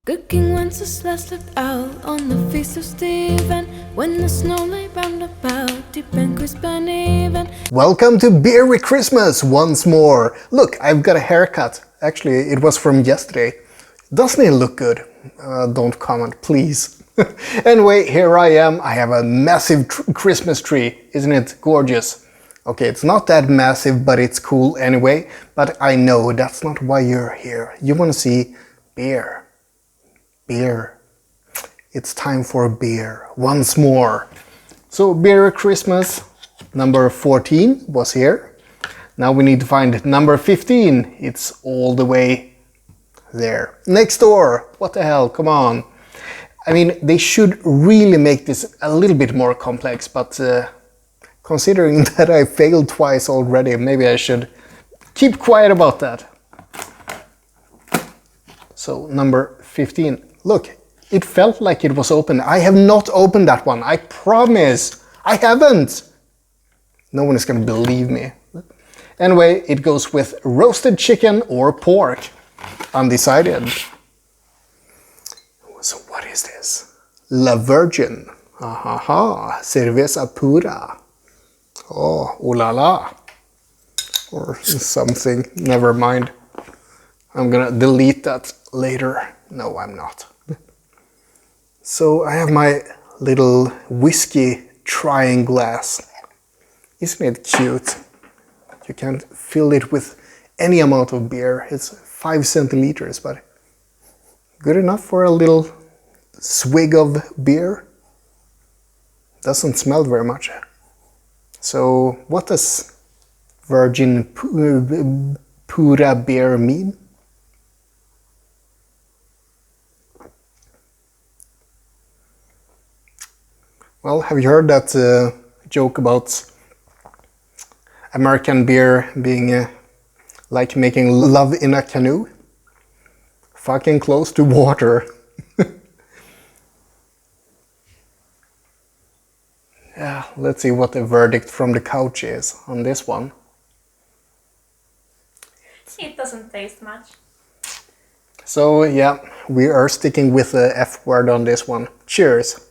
Good King Wenceslas looked out on the feast of Stephen, when the snow lay round about, deep and crisp and even. Welcome to Beery Christmas once more. Look, I've got a haircut. Actually, it was from yesterday. Doesn't it look good? Don't comment, please. Anyway, here I am. I have a massive Christmas tree. Isn't it gorgeous? Okay, it's not that massive, but it's cool anyway. But I know that's not why you're here. You want to see beer. Beer. It's time for beer once more. So Beery Christmas number 14 was here. Now we need to find number 15. It's all the way there. Next door. What the hell? Come on. I mean, they should really make this a little bit more complex, but considering that I failed twice already, maybe I should keep quiet about that. So number 15. Look, it felt like it was open. I have not opened that one. I promise. I haven't. No one is going to believe me. Anyway, it goes with roasted chicken or pork. Undecided. So what is this? La Virgin. Ahaha. Cerveza pura. Oh, ooh la la. Or something. Never mind. I'm gonna delete that later. No, I'm not. So I have my little whiskey trying glass. Isn't it cute? You can fill it with any amount of beer. It's 5 centiliters, but good enough for a little swig of beer. Doesn't smell very much. So what does Virgin Pura beer mean? Well, have you heard that joke about American beer being like making love in a canoe? Fucking close to water. Yeah, let's see what the verdict from the couch is on this one. It doesn't taste much. So yeah, we are sticking with the F word on this one. Cheers!